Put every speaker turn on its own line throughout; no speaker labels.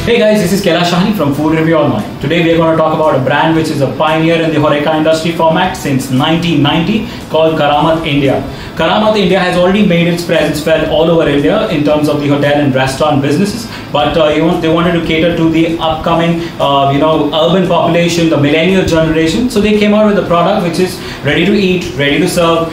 Hey guys, this is Kailash Shahani from Food Review Online. Today we are going to talk about a brand which is a pioneer in the Horeca industry format since 1990 called Karamat India. Karamat India has already made its presence felt all over India in terms of the hotel and restaurant businesses, but they wanted to cater to the upcoming urban population, the millennial generation. So they came out with a product which is ready to eat, ready to serve,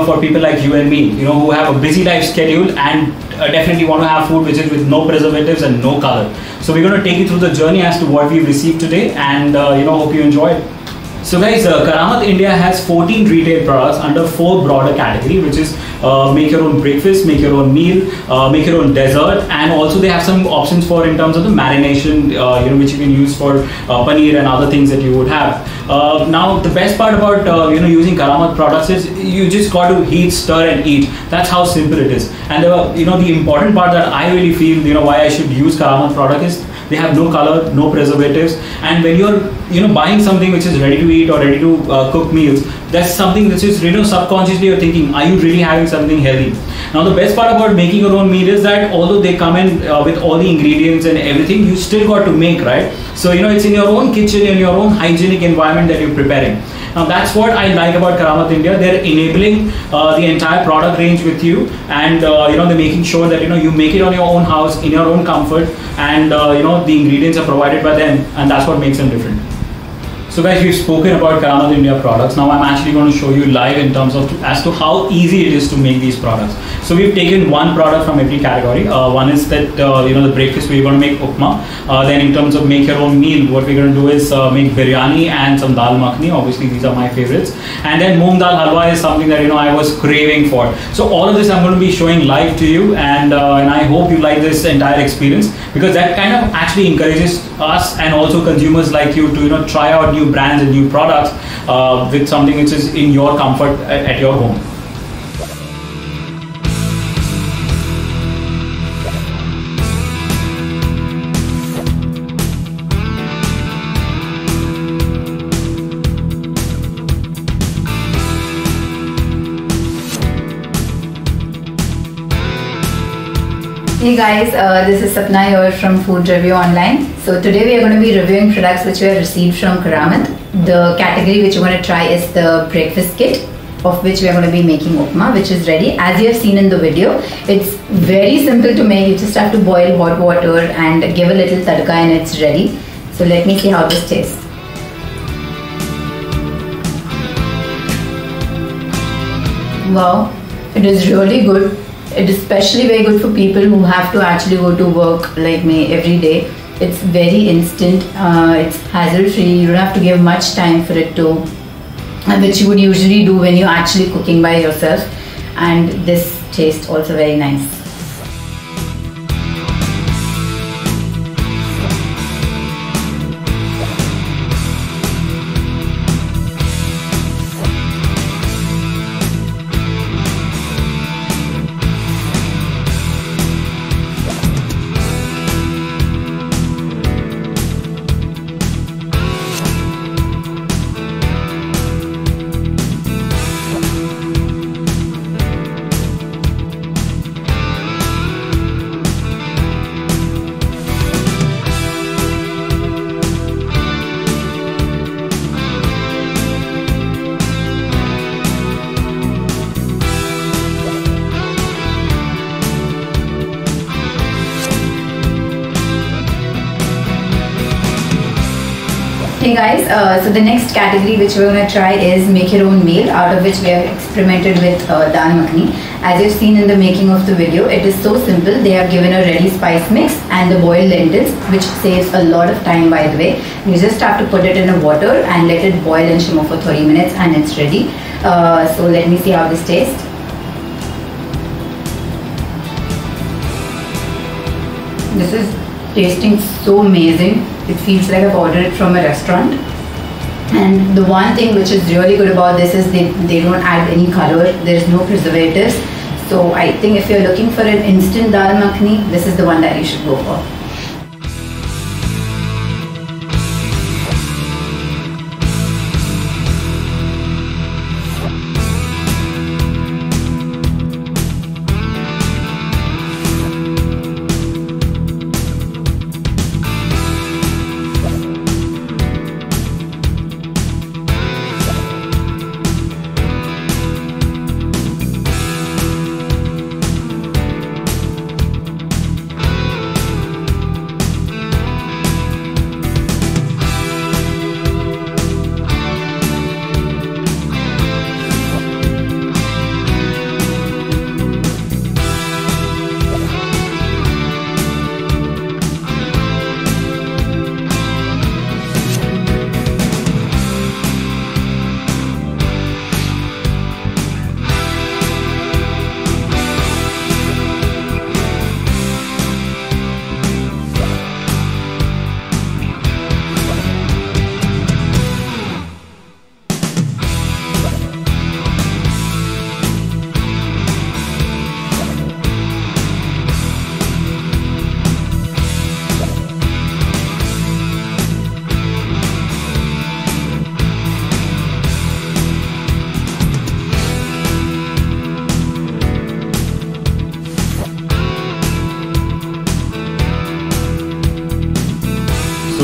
for people like you and me, who have a busy life schedule and definitely want to have food which is with no preservatives and no color. So we're going to take you through the journey as to what we've received today, and hope you enjoy it. So guys, Karamat India has 14 retail products under 4 broader categories, which is make your own breakfast, make your own meal, make your own dessert, and also they have some options for in terms of the marination, which you can use for paneer and other things that you would have. Now the best part about using Karamat products is you just got to heat, stir, and eat. That's how simple it is. And the important part that I really feel why I should use Karamat product is they have no color, no preservatives, and when you're buying something which is ready to eat or ready to cook meals, that's something which is subconsciously you're thinking, are you really having something healthy? Now the best part about making your own meal is that although they come in with all the ingredients and everything, you still got to make, right? So it's in your own kitchen, in your own hygienic environment that you're preparing. Now that's what I like about Karamat India. They're enabling the entire product range with you, and they're making sure that you make it on your own house, in your own comfort, and the ingredients are provided by them, and that's what makes them different. So guys, we've spoken about Karamat India products. Now I'm actually going to show you live in terms of as to how easy it is to make these products. So we've taken one product from every category. One is that the breakfast, we're going to make upma. Then in terms of make your own meal, what we're going to do is make biryani and some dal makhani. Obviously these are my favorites. And then moong dal halwa is something that I was craving for. So all of this I'm going to be showing live to you, and I hope you like this entire experience, because that kind of actually encourages us and also consumers like you to try out new brands and new products with something which is in your comfort at your home.
Hey guys, this is Sapna here from Food Review Online. So today we are going to be reviewing products which we have received from Karamat. The category which we're going to try is the breakfast kit, of which we are going to be making upma, which is ready. As you have seen in the video, it's very simple to make. You just have to boil hot water and give a little tadka and it's ready. So let me see how this tastes. Wow, it is really good. It is especially very good for people who have to actually go to work like me every day. It's very instant, it's hassle-free, you don't have to give much time for it to, which you would usually do when you're actually cooking by yourself. And this tastes also very nice. Hey guys, so the next category which we're going to try is make your own meal, out of which we have experimented with dal makhani. As you've seen in the making of the video, it is so simple. They have given a ready spice mix and the boiled lentils, which saves a lot of time, by the way. You just have to put it in a water and let it boil and simmer for 30 minutes and it's ready. So let me see how this tastes. This is tasting so amazing. It feels like I've ordered it from a restaurant. And the one thing which is really good about this is they don't add any color. There's no preservatives. So I think if you're looking for an instant dal makhani, this is the one that you should go for.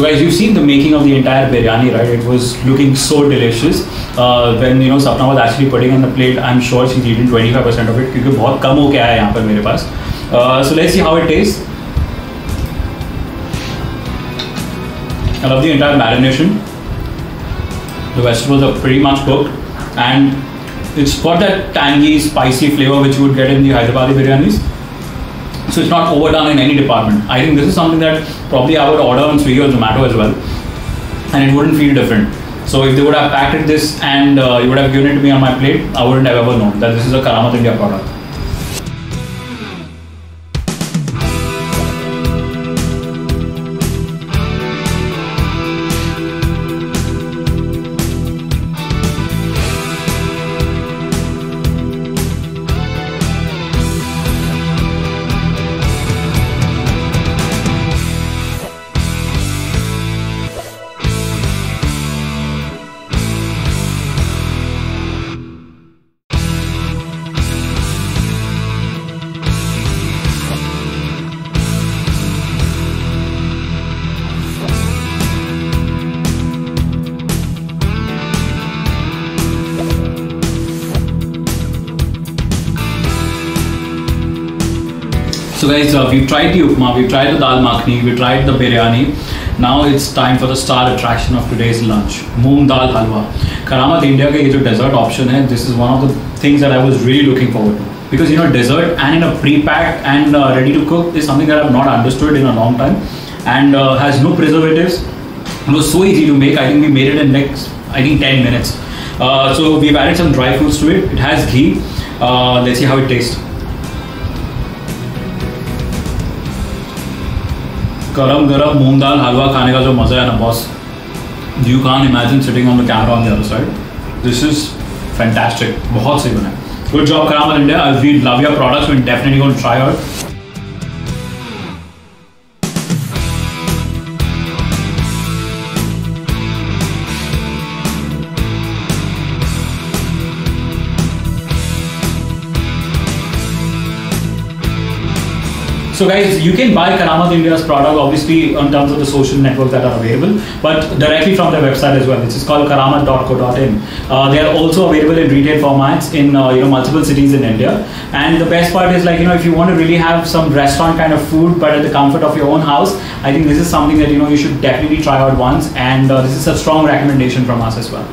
So guys, you've seen the making of the entire biryani, right? It was looking so delicious. When Sapna was actually putting on the plate, I'm sure she's eaten 25% of it because बहुत कम हो गया है यहाँ पर मेरे पास. So let's see how it tastes. I love the entire marination. The vegetables are pretty much cooked, and it's got that tangy, spicy flavor which you would get in the Hyderabadi biryanis. So it's not overdone in any department. I think this is something that probably I would order on Swiggy or Zomato as well, and it wouldn't feel different. So if they would have packed this and you would have given it to me on my plate, I wouldn't have ever known that this is a Karamat India product. So guys, we've tried the upma, we've tried the dal makhni, we tried the biryani. Now it's time for the star attraction of today's lunch, moong dal halwa. Karamat India का ये जो dessert option है, this is one of the things that I was really looking forward to. Because dessert and in a pre-packed and ready to cook is something that I've not understood in a long time, and has no preservatives. It was so easy to make. I think we made it in next 10 minutes. So we've added some dry fruits to it. It has ghee. Let's see how it tastes. गरम गरम मूंग दाल हलवा खाने का जो मज़ा है ना boss, you can't imagine sitting on the camera on the other side. This is fantastic. बहुत सही बना है. Good job Karamat India. We love your products. We definitely going to try out. So guys, you can buy Karamat India's product obviously in terms of the social networks that are available, but directly from their website as well, which is called karamat.co.in. They are also available in retail formats in multiple cities in India. And the best part is if you want to really have some restaurant kind of food but at the comfort of your own house, I think this is something that you should definitely try out once, and this is a strong recommendation from us as well.